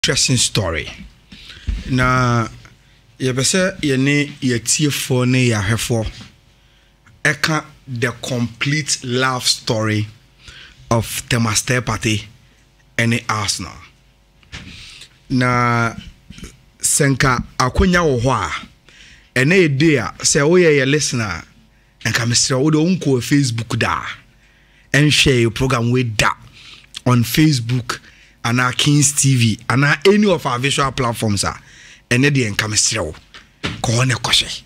interesting story. Na yebese yene yetiefo ne yahwefo eka the complete love story of Teye Partey and Arsenal. Na senka akonya wo ho a ene idea say wo ye listener enka mesre wo de unko Facebook da and share your program with that on Facebook and our Kings TV and any of our visual platforms are and the enka mesre wo ko ne kwahye.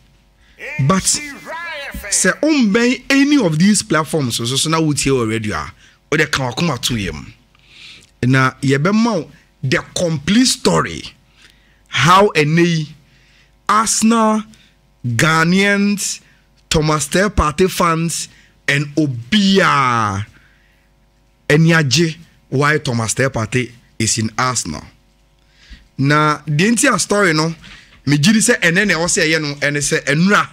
But say any of these platforms so na wutie already a o de kan akoma to yem na yebema the complete story how Arsenal, Ghanaians, Teye Partey fans and Obia Enyaje why Teye Partey is in Arsenal. Na the entire story no me gidi say ene na o say ye no ene say enura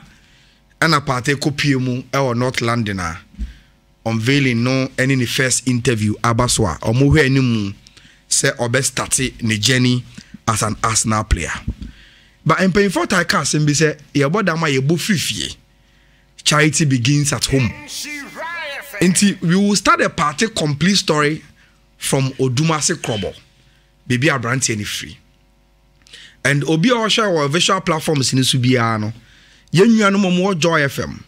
ana Partey kopie mu e North London unveiling no any the first interview abaswa omo hwe animu say obe start the journey as an Arsenal player. But in paying for I can't say your body my free. Charity begins at home. Until we will start a party complete story from Odumase Krobo. Baby Abranti any free. And Obi Osha or visual platforms in Subiano. Yen more Joy FM.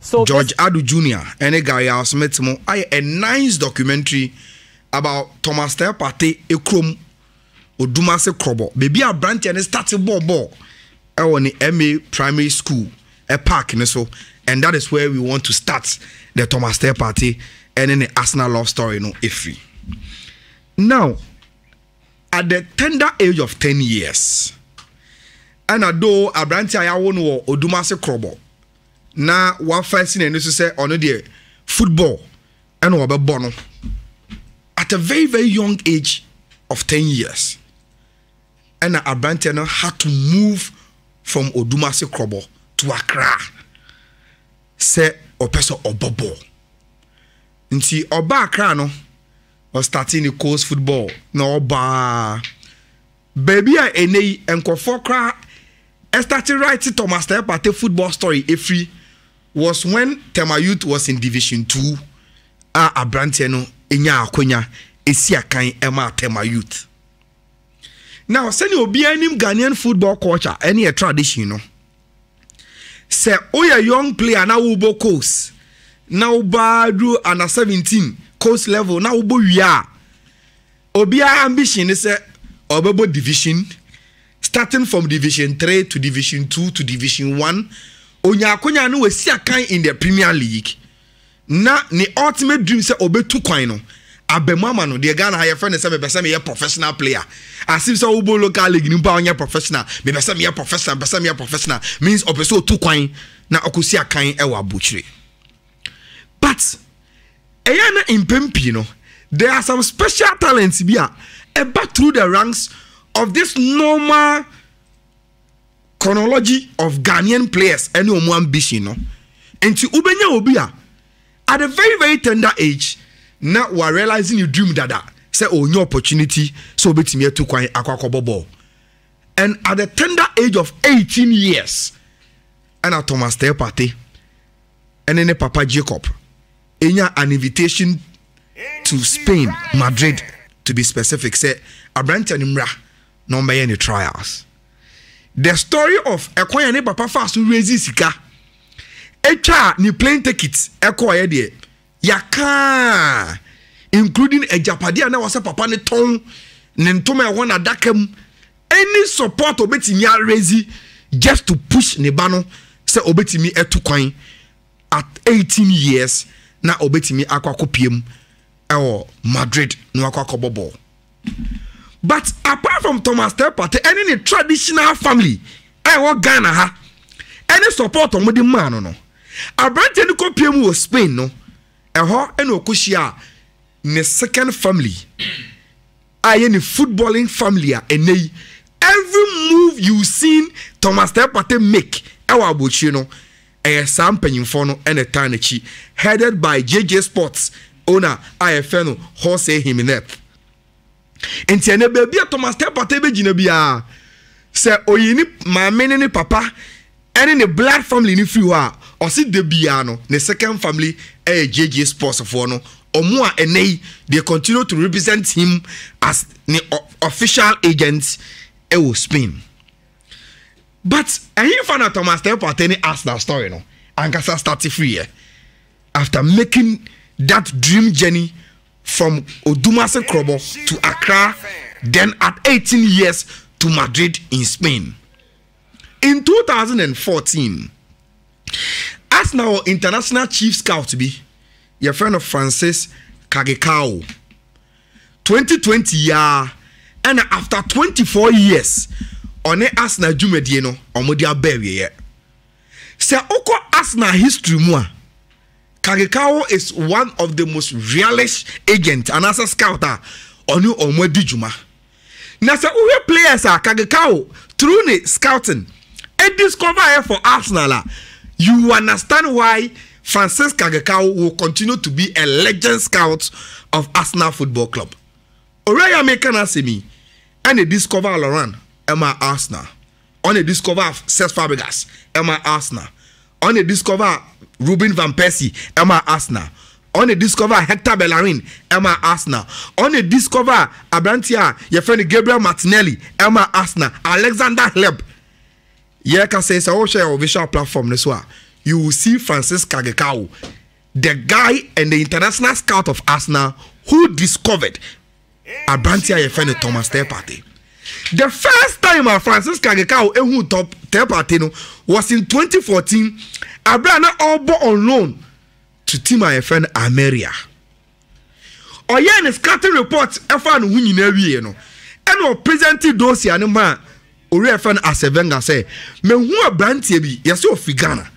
So George Adu Jr. and a guy else met more a nice documentary about Teye Partey Ekrom Odumase Krobo. Baby Abranti and started ball on the MA primary school, a park so, and that is where we want to start the Teye Partey and then the Arsenal love story no free. Now, at the tender age of 10 years, and although Abranti ayawon Odumase Krobo, na one first thing and this say on the football and obe bono at a very very young age of 10 years. And Abranti had to move from Odumase Krobo to Accra. Say opeso obobo. Nti oba Accra no was starting the coast football. No oba. Baby a enei enkofo kra started writing Teye Partey football story every was when Tema Youth was in Division 2. Abranti no enya akonya esi akan ema Tema Youth. Now, send you be any Ghanaian football culture, any a tradition, you know. Say, oh, a young player now ubo coast. Now badu under 17 coast level. Now ubo ya. Obia ambition is a obobo division, starting from Division 3 to Division 2 to Division 1. Onya konya no we see a kind in the Premier League. Na ni ultimate dream say obe two coin no. Abemama no, the Ghana higher friend say me a professional player. As if so ubo local league nimpa onya professional. Me a professional means opeso two coin na okusi akan ewa butchery. But eyana impempi no, there are some special talents bia eba through the ranks of this normal chronology of Ghanaian players any omo ambition no. Enti ubenya obia at a very very tender age. Now we are realizing you dream that say oh new opportunity so betimi to kwan akwakobobo. And at the tender age of 18 years and Teye Partey and then Papa Jacob enya an invitation to Spain, Madrid to be specific, say Abranti Nhyira no be any trials. The story of ekwan ne papa fast to raise sika echa ni plane tickets ekwa ye yaka including a Japadia na wasa papa ne ton ne ntoma e wona dakam any support obetimi arezi just to push ne ba no say obetimi etu kwan at 18 years na obetimi akwakopiem e Madrid no akwakobobo. But apart from Teye Partey any traditional family e Ghana ha any support on the man no Abranti ni kopiem wo Spain no eho eno okushia ne second family any footballing family enei every move you seen Teye Partey make ewa abochi no sam penyimfo no ene tanechi headed by JJ Sports owner IFN Jose Jimenez. enti ene baby Thomas Teye Partey be gina bia se oyini maame ne papa ene ne blood family ni free wa o si de bia no ne second family JJ Sports for no omo a ene they continue to represent him as the official agents Spain. But I found out Thomas Teye Partey Arsenal story no Ankasa started free after making that dream journey from Odumase Krobo to Accra, then at 18 years to Madrid in Spain. In 2014, Arsenal international chief scout be your friend of Francis Kagekao. 2020 year, and after 24 years, on the Arsenal Jumedie no omodia bewe. Se oko Arsenal history mua. Kagekao is one of the most realist agents and as a scouter on you omwedi juma. Na se uwe players are Kagekao through the scouting and discover for Arsenal. You understand why Francis Kagekao will continue to be a legend scout of Arsenal Football Club. Already American asemi and they discover Laurent Emma Arsenal. On they discover Cesc Fabregas Emma Arsenal. On they discover Ruben van Persie Emma Arsenal. On they discover Hector Bellerin Emma Arsenal. On they discover Abrantia your friend Gabriel Martinelli Emma Arsenal. Alexander Hleb. Yeah, can say so share our visual platform this one. You will see Francis Kagekao, the guy and the international scout of Arsenal who discovered Abrantia your friend Thomas Teye Partey. The first time Francis Kagekao who top Teye Partey no was in 2014. Abrana all bought on loan to team my friend Ameria. Or yeah, in a scouting report, I found who you know, and or presented those here no man. Ori friend Asevenga say, me who a Brantie be yeso figana.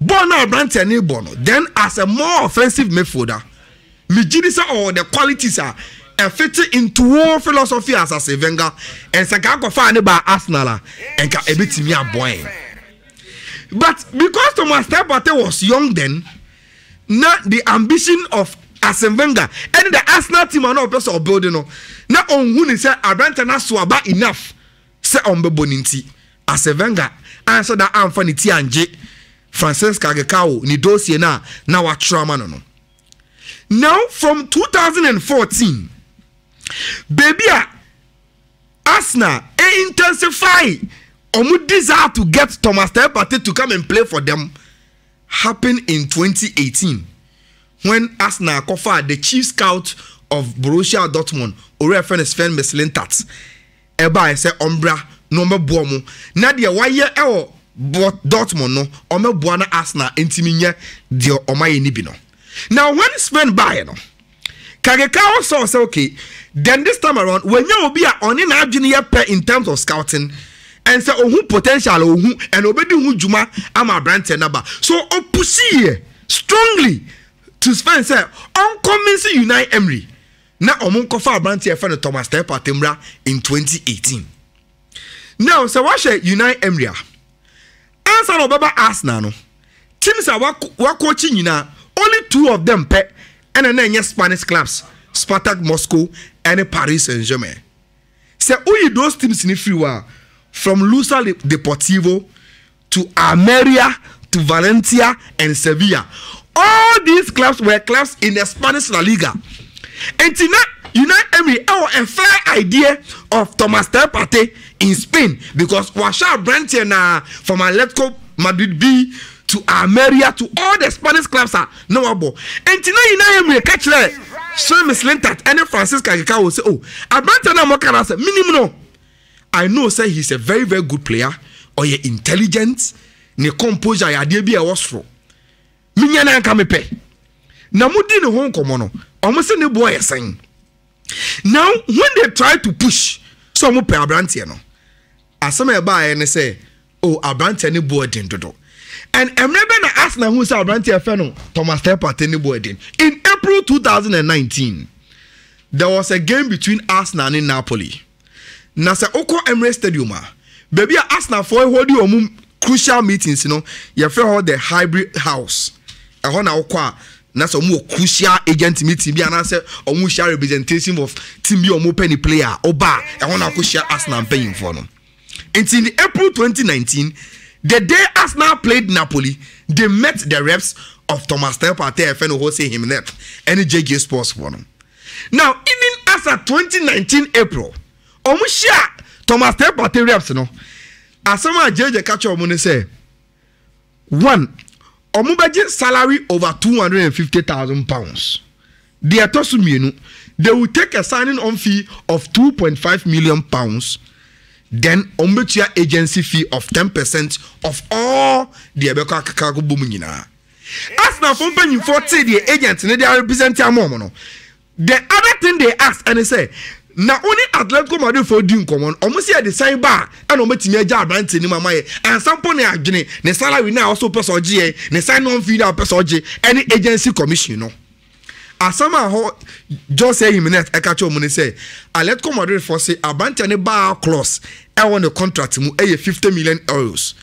Bona Brantie ni bono. Then as a more offensive midfielder, me jinisa or the qualities are fit into war philosophy as Asevenga and Sakako find by Arsenal and ka ebitimi a boy. But because Thomas Teye Partey was young then, not the ambition of Arsene Wenger and the Arsenal team are not person of building no. Now on who say Abrante na swaba enough. Say on Boninti Arsene Wenger answer that Anthony Tianje Francis Kagekao ni dossier na wa trauma no. Now from 2014, baby Arsenal intensify omu desire to get Thomas Teye Partey to come and play for them happened in 2018 when Arsenal offered the chief scout of Borussia Dortmund or friend Sven Mislintat eba say ombra no mebomo na de waye e Dortmund no omeboa na Arsenal entimi nye de omaye ni bi no. Now when Sven buy no Kagekao saw say okay, then this time around when you will be on in adwene in terms of scouting and say who potential who and obedi who juma ama Brantie naba so opusi strongly to Sven say unconvince Unai Emery na omunkofa Brantie for Thomas Teye Partey in 2018. Now so what share Unai Emery answer no baba Arsenal no teams are wa coaching nyina only two of them pe and then Spanish clubs Spartak Moscow and Paris Saint-Germain. Say who those teams in free war from Lusa Deportivo to Almeria to Valencia and Sevilla. All these clubs were clubs in the Spanish La Liga. And tonight, Unai Emery have a fair idea of Thomas Teye Partey in Spain because Washa Brantie na from Atletico Madrid B to Almeria to all the Spanish clubs are knowable. And tonight, Unai Emery catch that. So Miss Lentat and Francis Kagekao will say, oh, Brantie na mo kana say minimum no. I know say he's a very very good player or ye intelligent ne composure ya de bi e wosro minya na nka mepe na mudi ne ho nkomo no omo se ne boy esen. Now when they try to push so mo pe Brantie no asema e ba ne say oh Brantie ne boy den dodo and emrebe na Arsenal who say Brantie fe no Thomas Teye Partey ne boy den. In April 2019 there was a game between Arsenal and Napoli. Na se oko Emirates Stadium baby Arsenal for hold you crucial meetings you know you feel all the hybrid house e ho na oko na so mo crucial agent meeting bi ana say omo share representation of team bi omo penny player oba e ho na ko share Arsenal paying for no. In April 2019, the day Arsenal played Napoli, they met the reps of Thomas Teye Partey and Jose Jimenez and JJ Sports for them. Now, even as at 2019 April, omo share Thomas Teye Partey reps no. As some JJ catch omo say, one, omo budget salary over £250,000. They are tossing they will take a signing on fee of £2.5 million. Then ombetia agency fee of 10% of all the Ebeka Kakago Bumina. As now from paying 40 the agents and they are representing a moment. The other thing they ask and they say, now only Atletico Madrid for doing common, almost here the same bar, and ometi me job brand in my and some pony agene, the salary now also person GA, the sign on fee that person G, any agency commission, no. As somehow just say him net ekacho money say Atletico Madrid for say abante ne bar clause I want the contract mu 50 million euros.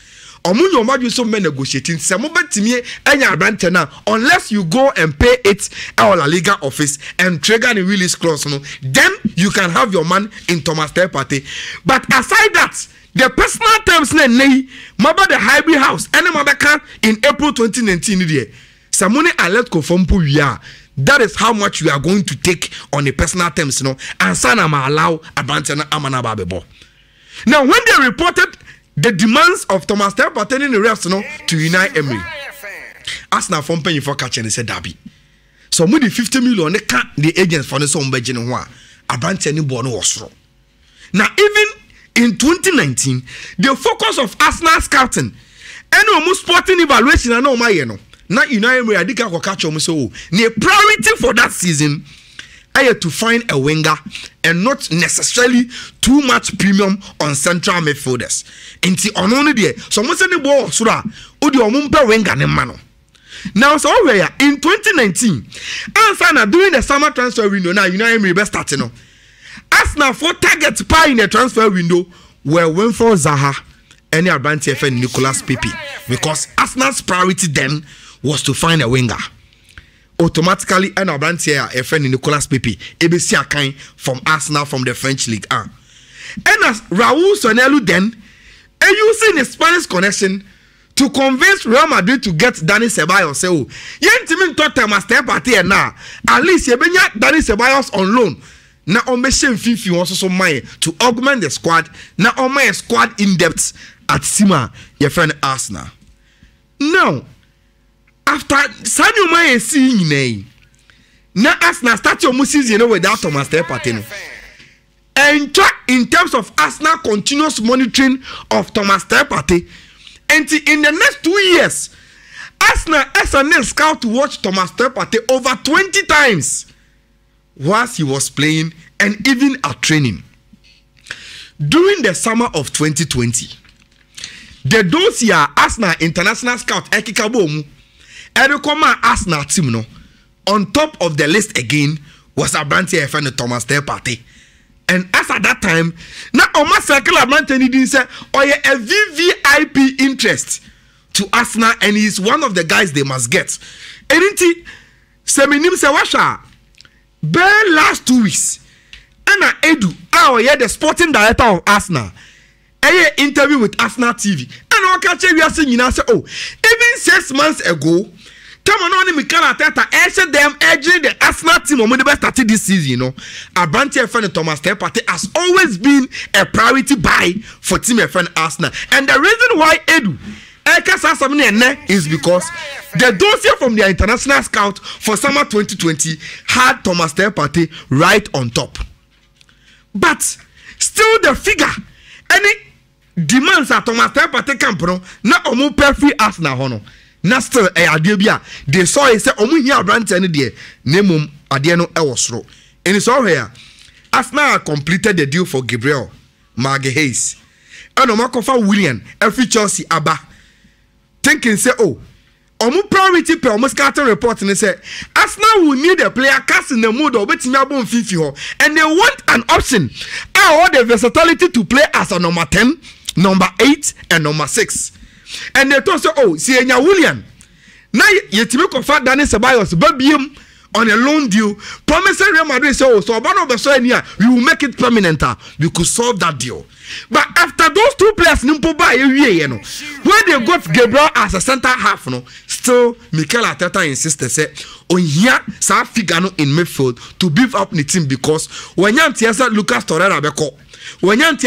Omunyo madu so men negotiating se mo betimi enya abante na unless you go and pay it our La Liga office and trigger the release clause no, then you can have your man in Thomas Teye Partey. But aside that, the personal terms na nei maba the hybrid house ene mabeka in April 2019 there. Samone Atletico from Puya. That is how much we are going to take on the personal terms, and sana ma allow Abantana Amana Babebo. Now, when they reported the demands of Thomas Teye Partey in the refs, to unite Emery, Arsenal from paying for catching the said Derby. So, with the 50 million, they can't the agents for the song by Genoa, Abantani Bono was wrong. Now, even in 2019, the focus of Arsenal scouting and almost sporting evaluation, I know my now you know I did catch on so the priority for that season I had to find a winger and not necessarily too much premium on central midfielders. Inti on only there someone said the ball sura odi omumpe winger ne mano. Now so we are in 2019 and during the summer transfer window now you know I'm best starting. Arsenal for target pie in the transfer window were Winfrey Zaha and Abranti FN Nicolas Pepe because Arsenal's priority then was to find a winger. Automatically, and Abranti a friend Nicolas Pepe, ABC Akan from Arsenal from the French League 1. And as Raul Sonelu then, using the Spanish connection to convince Real Madrid to get Dani Ceballos. Say, oh, Yentimin thought Thomas Teye Partey now. At least you been Dani Ceballos on loan. Now on my same fee also some money to augment the squad. Now on my squad in depth at Sima, your friend Arsenal. Now, after Sadio Mane seeing now Arsenal start your season without Thomas Teye Partey. And in terms of Arsenal continuous monitoring of Thomas Teye Partey, and in the next 2 years, Arsenal SNL scout to watch Thomas Teye Partey over 20 times whilst he was playing and even at training. During the summer of 2020, the dossier Arsenal international scout Ekikabomu Erikoma Arsenal team no on top of the list again was Abranti FN Thomas Teye Partey. And as at that time, now Oma Circle Abranti didn't say or a VVIP interest to Arsenal and he's one of the guys they must get. Erinti Seminim Sewasha Be last 2 weeks and Edu the sporting director of Arsenal a interview with Arsenal TV and I catch we are saying say oh even 6 months ago come on Mikel Arteta said them edging the Arsenal team when they started this season, you know. Abranti FN Thomas Teye Partey has always been a priority buy for team FN Arsenal. And the reason why Edu is because the dossier from their international scout for summer 2020 had Thomas Teye Partey right on top. But still the figure any demands at Thomas Teye Partey camp no na omo pay free Arsenal hono. Na still adebia they saw it say omu hia Abranti any there nemum ade no e wosoro. And it's all here Arsenal completed the deal for Gabriel Magalhaes and Omakofa William every Chelsea aba thinking say oh omu priority per omu scouting report and say Arsenal will need a player cast in the mood of betimi abon fifi ho and they want an option or the versatility to play as a number 10, number 8 and number 6. And they told say oh see William Now yetimi kofa Dani Ceballos babiem on a loan deal, promising Real Madrid say, oh, so about we will make it permanent. We could solve that deal. But after those two players, when they got Gabriel as a center half, still Mikel Arteta insisted, say, on here, South Figano in midfield to beef up the team because when you have Lucas Torreira beko, when you have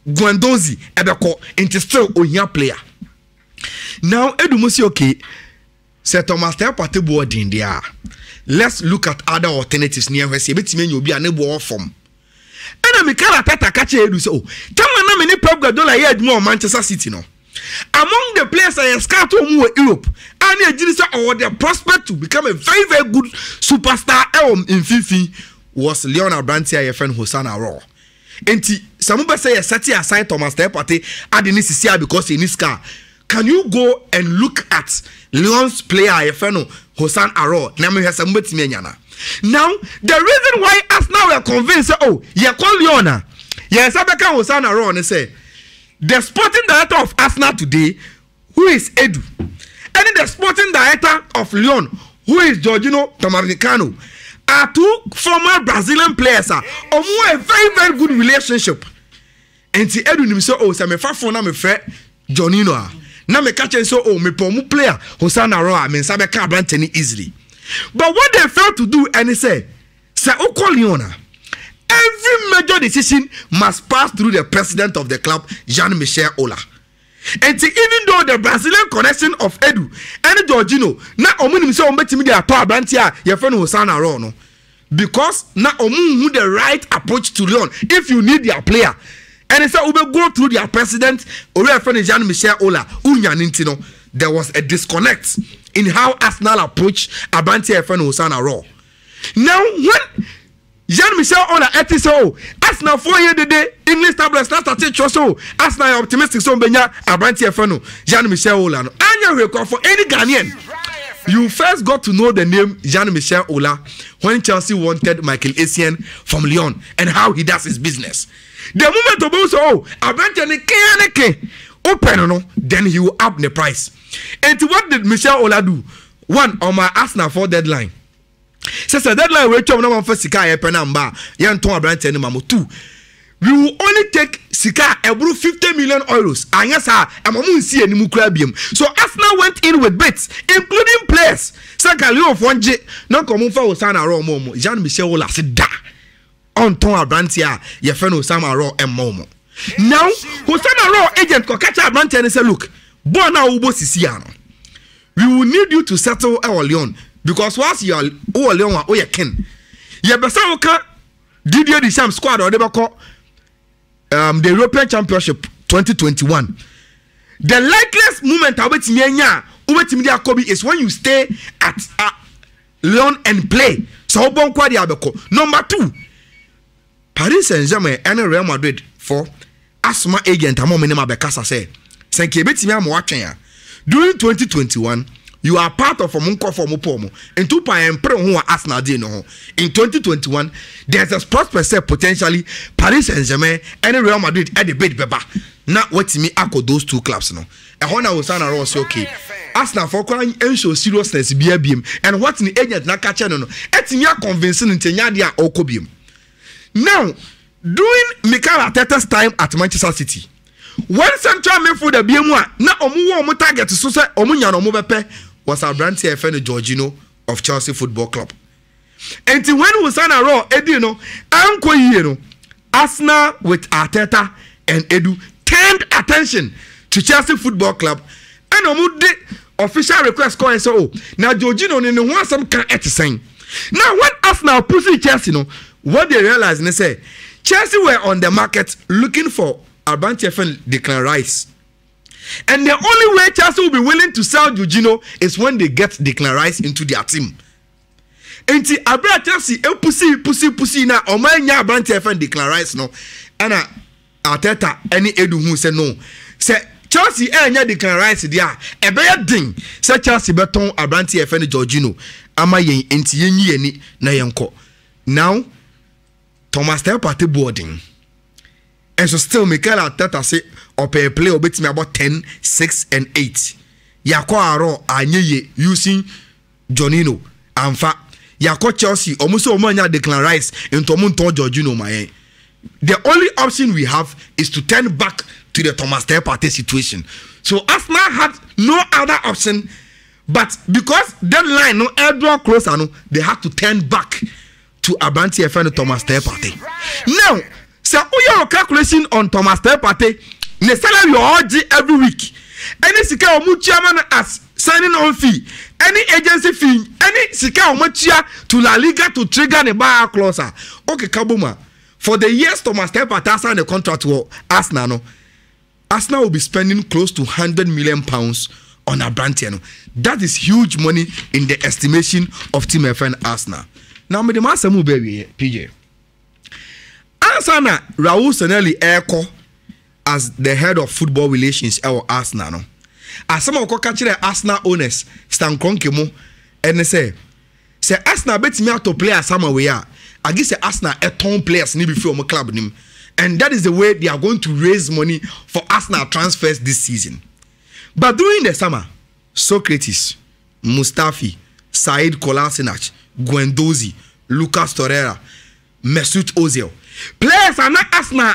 Guendouzi ebeko, it's still on here player. Now, Edu Musi okay, say Thomas Teye Partey board in there. Let's look at other alternatives near where say betimi you be unable form. And Mikel Arteta catch you say, oh, tell me na many Pep Guardiola here more Manchester City no. Among the players I scout to Europe, and the prospect to become a very, very good superstar in FIFA was Leonard Brantia FN Hossan Aro. And some people say set aside Thomas Teye Partey at the necessary because in this car. Can you go and look at Lyon's player FN Hossan Aro? Now, the reason why us now are convinced, oh, you call Leona, yes, I become Hossan Aro and say, the sporting director of Arsenal today, who is Edu, and the sporting director of Lyon, who is Jorginho Tamavicano, are two former Brazilian players, a very, very good relationship. And the Edu himself, oh, so me far na me friend Johnino. Now me catch so oh me pomu player Hossan Aro I mean sabe can brand easily. But what they failed to do and they say Leona, every major decision must pass through the president of the club, Jean-Michel Ola. And even though the Brazilian connection of Edu and Jorginho, now omun so betimi dey ato abrantia your friend Hossan Aro no, because now omun the right approach to Lyon if you need their player. And so we go through their president, Jean-Michel Ola, there was a disconnect in how Arsenal approached Abanti FN Hossan Aro. Now, when Jean-Michel Ola so Arsenal 4 years the day, English tablets started so Arsenal optimistic so Benya Abanti FN Jean-Michel Ola. And you record for any Ghanaian. You first got to know the name Jean-Michel Ola when Chelsea wanted Michael Essien from Lyon and how he does his business. The moment of so open no, then he will up the price. And what did Michel Ola do? One on my Arsenal 4 deadline. Says a deadline we chop no for Sika penamba. Yan ton Abrante ni mamu 2. We will only take Sika ebru 50 million euros. And yes, amamu see any mukrabium. So Arsenal went in with bets, including players. Saka Leo Fonje, no come for Hossan Aro momo. Jean-Michel Ola said da. On ton Abrantia, your friend Hossan Aro and Momo. Now, Hossan Aro agent ko catch Abrantia and say, look, Bona Ubo Sisiano. We will need you to settle our Lyon because once you are Lyon or you can. You better Didier Deschamps squad or the European Championship 2021. The likeliest moment I wait Kobe is when you stay at Lyon and play. So number 2. Paris Saint-Germain and Real Madrid for asthma agent among minima bekasa say during 2021 you are part of a munko for mupomo and 2 pa empre who are Arsenal dey no in 2021 there's a prospect say potentially Paris Saint-Germain and Real Madrid at the bid beba na what me ako those 2 clubs no e ho na Hossan Aro say okay Arsenal for kwan ensure seriousness bia biem and what the agent na catch no etimi convincing ntenya dia okobiem. Now, during Mikel Arteta's time at Manchester City, one central midfielder the BMWA, na omu target to say omunya no bepe was Abranti FN Jorginho of Chelsea Football Club. And when Hossan Aro Edu no, anko no, Arsenal with Arteta and Edu turned attention to Chelsea Football Club and omu de official request call and say oh, now Jorginho no want some can et saying. Now when Arsenal pushing Chelsea no, what they realized and they say Chelsea were on the market looking for Abranti FN Declan Rice. And the only way Chelsea will be willing to sell Jorginho is when they get Declan Rice into their team. And the Abra Chelsea pussy na omanya Abranti FN Declan Rice no. And Arteta any Edu who say no. Say Chelsea enya Declan Rice dia e be ding. Say Chelsea beton Abranti FN Jorginho ama yen enti yenyi ani na yenko. Now Thomas Teye Partey boarding. And so still Mikel Arteta say or play or bet me about 10, 6 and 8. Yako aro anyeye using Jonino amfa. Yako Chelsea almost omanya Declan Rice into Monto Jorginho my. The only option we have is to turn back to the Thomas Teye Partey situation. So Arsenal had no other option, but because that line no air draw closer, no, they had to turn back to Abanti FN Thomas Teye Partey. Now, so your calculation on Thomas Teye Partey, the salary you every week. Any sika omu chairman as signing on fee, any agency fee, any sika omu chia to La Liga to trigger the bar closer. Okay, Kabuma. For the years Thomas Teye Partey signed the contract with Arsenal, no, Arsenal will be spending close to £100 million on Abanti. That is huge money in the estimation of Team FN Arsenal. Now, me the master move baby PJ. Arsenal Raul Sanelli Eko as the head of football relations at Arsenal. No, as some of the Arsenal owners Stan Kroenke mo and they say Arsenal bet me out to play as some way. I guess Arsenal a ton players need before my club name, and that is the way they are going to raise money for Arsenal transfers this season. But during the summer, Socrates, Mustafi, Said Kolasinac, Guendouzi, Lucas Torreira, Mesut Ozil, players are not Arsenal.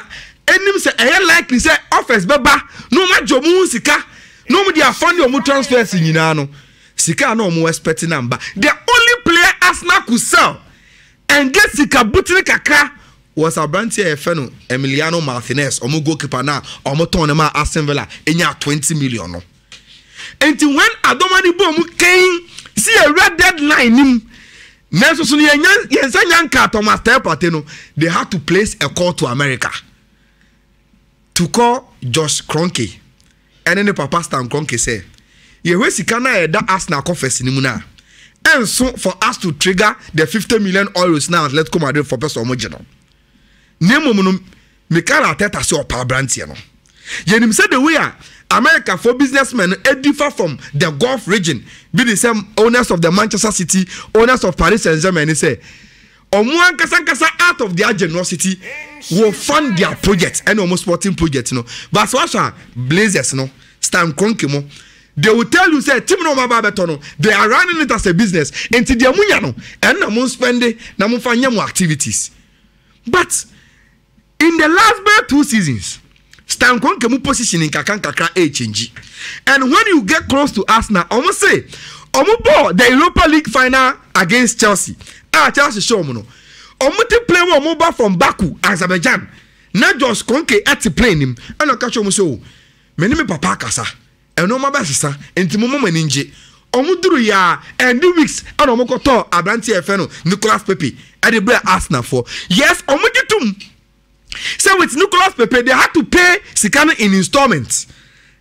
And them say likely say offers beba no ma jomu sika no mo dia fund your transfers nyina no sika no mo expecting number. The only player Arsenal could sell and get sika butini kakra was Abanti Efeno Emiliano Martinez omo goalkeeper na omo ton ma Aston Villa enya 20 million no. Until when Adomani Bomu came see a red deadline him Nelson so yensa Thomas Teye Partey no, they had to place a call to America to call Josh Kroenke. And then the Papa Stan Kroenke say, "Yewe sika na eda Arsenal confess ni mu na." And so for us to trigger the 50 million euros now, let's come Madrid for person omogeno. Nemo no Mikel Arteta say opa brantie no. Yenim say the way America for businessmen differ from the Gulf region. Be the same owners of the Manchester City, owners of Paris Saint-Germain say, Omuan kasa out of their generosity will fund their projects and almost sporting projects, you know. But Swasha Blazers, no, Stan Kroenke mo, they will tell you, say, Tim no Mababetono, they are running it as a business. Until they are no, and no spending, no more activities. But in the last 2 seasons, Stan Kroenke mu position in kakra change. And when you get close to Arsenal, almost say, ball the Europa League final against Chelsea. Chelsea show no. Omuti play one mobile from Baku, Azerbaijan. Na Josh Kroenke at playing him. And I catch you so. Me papa kasa. And no mabasa sa. Enti momo meninje. Omuduru ya and 2 weeks. And omoko to Abanti Efeno Nicolas Pepe. At the break Arsenal for. Yes, omujitum. So with Nicolas Pepe, they had to pay Sikana in installments.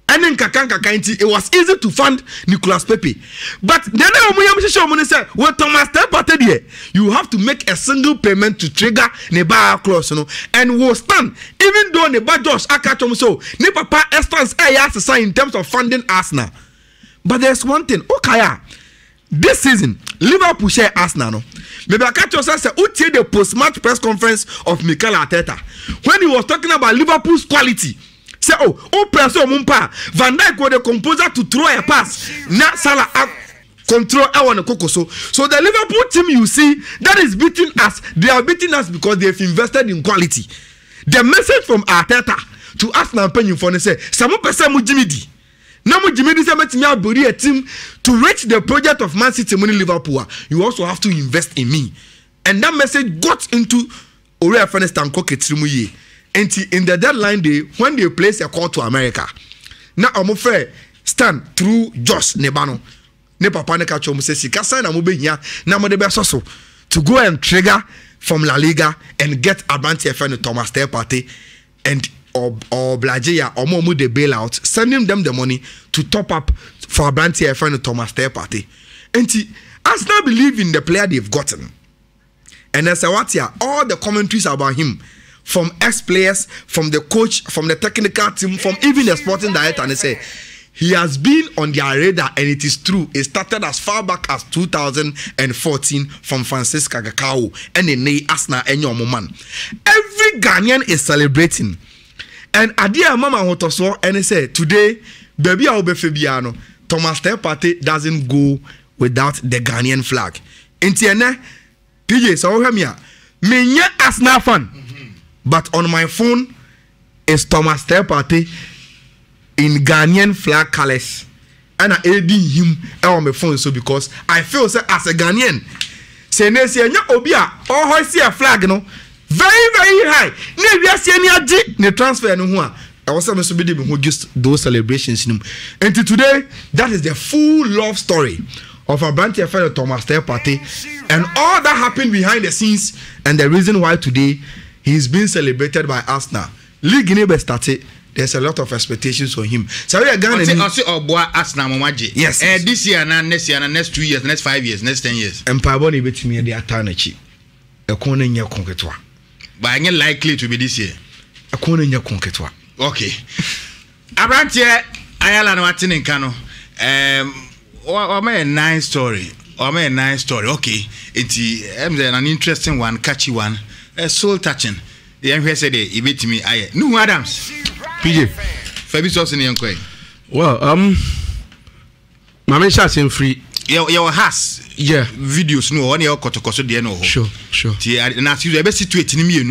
And then it was easy to fund Nicolas Pepe. But then well, Thomas Teye Partey, you have to make a single payment to trigger Neba clause, you know, and will stand. Even though Neba Josh Akachom so Papa stands in terms of funding Arsenal. But there's one thing, okay, this season, Liverpool share Arsenal. No? Maybe Akachom says the post-match press conference of Mikel Arteta when he was talking about Liverpool's quality. Say, person mumpa Van Dijk was the composer to throw a pass. Na Salah control our Kokoso. So the Liverpool team you see that is beating us. They are beating us because they've invested in quality. The message from Arteta to Arsenal penny for say, "Samu person mu Jimidi. Na mu Jimidi say metimi build a team to reach the project of Man City money Liverpool. You also have to invest in me." And that message got into Ore Afghanistan Koketrimuje. In the deadline day, when they place a call to America, now I'm afraid stand through Josh Nebano. Ne papa ne kacho mo se sika sign na mo be hia na mo de be so to go and trigger from La Liga and get Abanti FN Thomas Teye Partey and or Blagea or mo the bailout, sending them the money to top up for Abanti FN Thomas Teye Partey. And Arsenal believe in the player they've gotten. And as all the commentaries about him from ex-players, from the coach, from the technical team, from even the sporting director, and they say he has been on their radar, and it is true. It started as far back as 2014 from Francisca Gakao and the Arsenal and your man. Every Ghanaian is celebrating. And Adia Mama Hotoso and they say today, baby I'll be Fabiano. Thomas Teye Partey doesn't go without the Ghanaian flag. Intiene PJ so hear me me Arsenal fan. But on my phone is Thomas Teye Partey in Ghanaian flag colors. And I aiding him on my phone so because I feel say as a Ghanaian say nesia nya obia or see a flag no very high. Ne we see any agi ne transfer no ho a I was supposed to be who just those celebrations. And today, that is the full love story of a brand fellow Thomas Teye Partey and all that happened behind the scenes and the reason why today he's being celebrated by us now. League never started. There's a lot of expectations on him. So we are going to yes. This year, next year, next 2 years, next 5 years, next 10 years. And Paboni bet me the Atanachi. A corner in your conquetwa. But I'm likely to be this year. A corner in your conquetwa. Okay. Abrantie Ayala no Martin in Kano. A nice story. A nice story. Okay. It's an interesting one, catchy one, soul touching. The young said he beat me. No Adams. PJ. Fabi sauce in the Well, my man shot him free. Your has yeah videos no one your kotokoso de no. Sure. Ti na see you be situate ni me